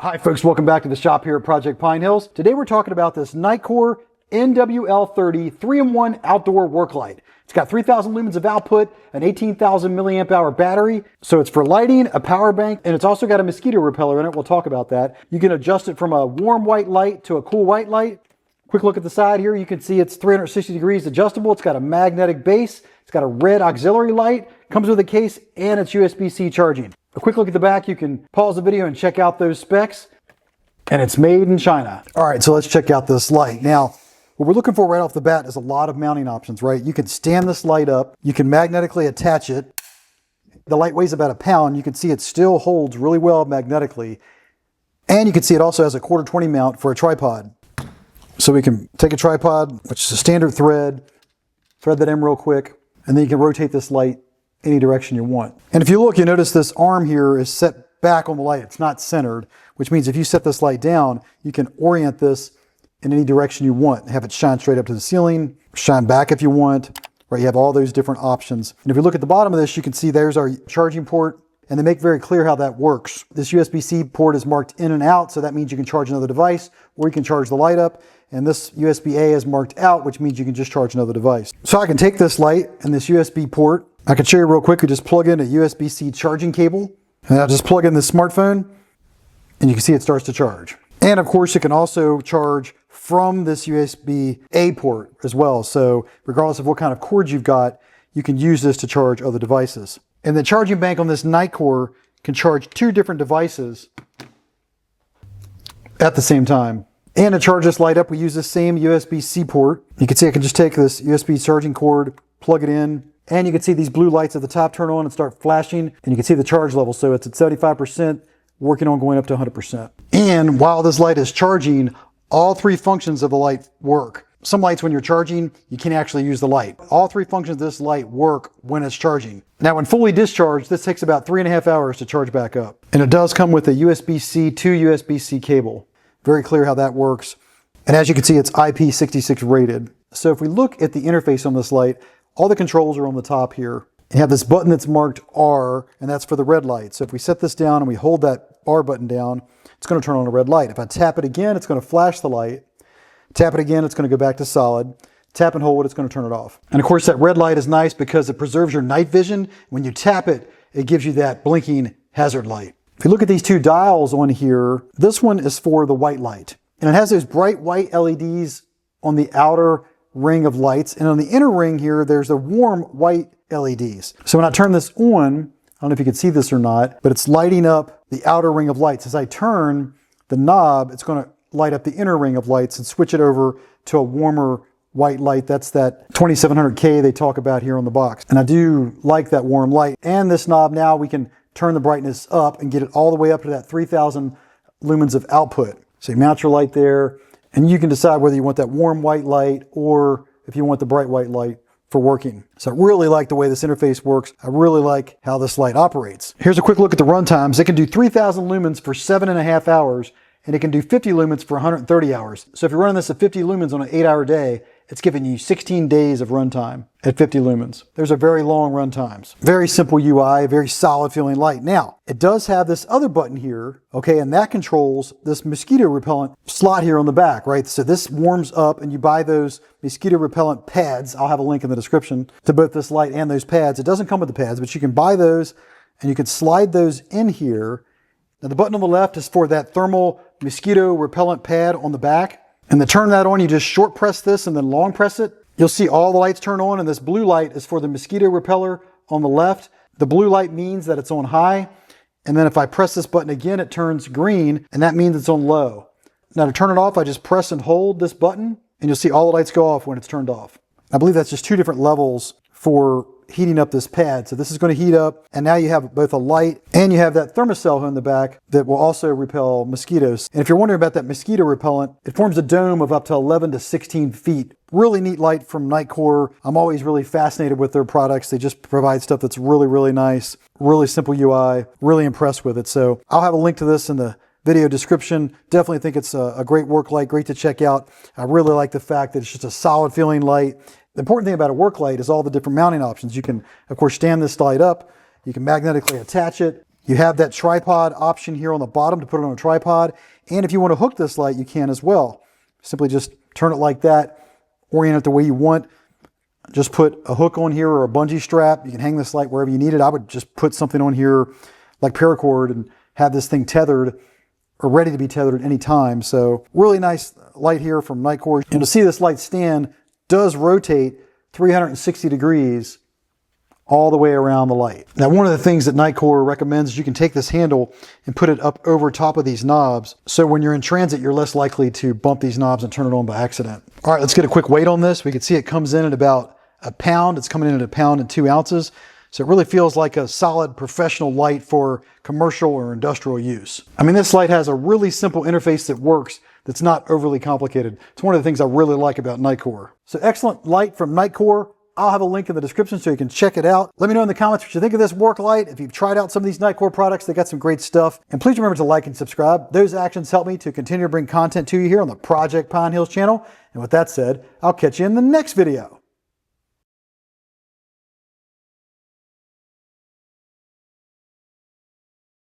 Hi folks, welcome back to the shop here at Project Pine Hills. Today we're talking about this Nitecore NWL30 3-in-1 outdoor work light. It's got 3,000 lumens of output, an 18,000 milliamp hour battery. So it's for lighting, a power bank, and it's also got a mosquito repeller in it. We'll talk about that. You can adjust it from a warm white light to a cool white light. Quick look at the side here. You can see it's 360 degrees adjustable. It's got a magnetic base. It's got a red auxiliary light. Comes with a case and it's USB-C charging. A quick look at the back. You can pause the video and check out those specs. And it's made in China. All right, so let's check out this light. Now, what we're looking for right off the bat is a lot of mounting options, right? You can stand this light up. You can magnetically attach it. The light weighs about a pound. You can see it still holds really well magnetically. And you can see it also has a 1/4-20 mount for a tripod. So we can take a tripod, which is a standard thread that in real quick, and then you can rotate this light any direction you want. And if you look, you notice this arm here is set back on the light. It's not centered, which means if you set this light down, you can orient this in any direction you want. Have it shine straight up to the ceiling, shine back if you want, right? You have all those different options. And if you look at the bottom of this, you can see there's our charging port, and they make very clear how that works. This USB-C port is marked in and out, so that means you can charge another device, or you can charge the light up. And this USB-A is marked out, which means you can just charge another device. So I can take this light and this USB port. I can show you real quick. We just plug in a USB-C charging cable, and I'll just plug in this smartphone, and you can see it starts to charge. And of course, you can also charge from this USB-A port as well. So regardless of what kind of cord you've got, you can use this to charge other devices. And the charging bank on this Nitecore can charge 2 different devices at the same time. And to charge this light up, we use the same USB-C port. You can see I can just take this USB charging cord, plug it in, and you can see these blue lights at the top turn on and start flashing, and you can see the charge level. So it's at 75%, working on going up to 100%. And while this light is charging, all 3 functions of the light work. Some lights, when you're charging, you can't actually use the light. All 3 functions of this light work when it's charging. Now, when fully discharged, this takes about 3.5 hours to charge back up. And it does come with a USB-C to USB-C cable. Very clear how that works. And as you can see, it's IP66 rated. So if we look at the interface on this light, all the controls are on the top here. You have this button that's marked R, and that's for the red light. So if we set this down and we hold that R button down, it's going to turn on a red light. If I tap it again, it's going to flash the light. Tap it again, it's going to go back to solid. Tap and hold it, it's going to turn it off. And of course, that red light is nice because it preserves your night vision. When you tap it, it gives you that blinking hazard light. If you look at these 2 dials on here, this one is for the white light. And it has those bright white LEDs on the outer ring of lights. And on the inner ring here, there's the warm white LEDs. So when I turn this on, I don't know if you can see this or not, but it's lighting up the outer ring of lights. As I turn the knob, it's going to light up the inner ring of lights and switch it over to a warmer white light. That's that 2700K they talk about here on the box. And I do like that warm light. And this knob now, we can turn the brightness up and get it all the way up to that 3,000 lumens of output. So you mount your light there, and you can decide whether you want that warm white light or if you want the bright white light for working. So I really like the way this interface works. I really like how this light operates. Here's a quick look at the run times. It can do 3,000 lumens for 7.5 hours, and it can do 50 lumens for 130 hours. So if you're running this at 50 lumens on an 8-hour day, it's giving you 16 days of runtime at 50 lumens. There's a very long run times. Very simple UI, very solid feeling light. Now, it does have this other button here, okay, and that controls this mosquito repellent slot here on the back, right? So this warms up and you buy those mosquito repellent pads. I'll have a link in the description to both this light and those pads. It doesn't come with the pads, but you can buy those and you can slide those in here. Now the button on the left is for that thermal mosquito repellent pad on the back. And to turn that on, you just short press this and then long press it. You'll see all the lights turn on, and this blue light is for the mosquito repeller on the left. The blue light means that it's on high. And then if I press this button again, it turns green, and that means it's on low. Now to turn it off, I just press and hold this button, and you'll see all the lights go off when it's turned off. I believe that's just 2 different levels for heating up this pad. So this is going to heat up, and now you have both a light and you have that thermocell in the back that will also repel mosquitoes. And if you're wondering about that mosquito repellent, it forms a dome of up to 11 to 16 feet. Really neat light from Nitecore. I'm always really fascinated with their products. They just provide stuff that's really, really nice, really simple UI, really impressed with it. So I'll have a link to this in the video description. Definitely think it's a great work light, great to check out. I really like the fact that it's just a solid feeling light. The important thing about a work light is all the different mounting options. You can, of course, stand this light up. You can magnetically attach it. You have that tripod option here on the bottom to put it on a tripod. And if you want to hook this light, you can as well. Simply just turn it like that, orient it the way you want. Just put a hook on here or a bungee strap. You can hang this light wherever you need it. I would just put something on here like paracord and have this thing tethered or ready to be tethered at any time. So really nice light here from Nitecore. And to see this light stand does rotate 360 degrees all the way around the light. Now, one of the things that Nitecore recommends is you can take this handle and put it up over top of these knobs. So when you're in transit, you're less likely to bump these knobs and turn it on by accident. All right, let's get a quick weight on this. We can see it comes in at about a pound. It's coming in at 1.2 pounds. So it really feels like a solid professional light for commercial or industrial use. I mean, this light has a really simple interface that works, that's not overly complicated. It's one of the things I really like about Nitecore. So excellent light from Nitecore. I'll have a link in the description so you can check it out. Let me know in the comments what you think of this Worklight. If you've tried out some of these Nitecore products, they got some great stuff. And please remember to like and subscribe. Those actions help me to continue to bring content to you here on the Project Pine Hills channel. And with that said, I'll catch you in the next video.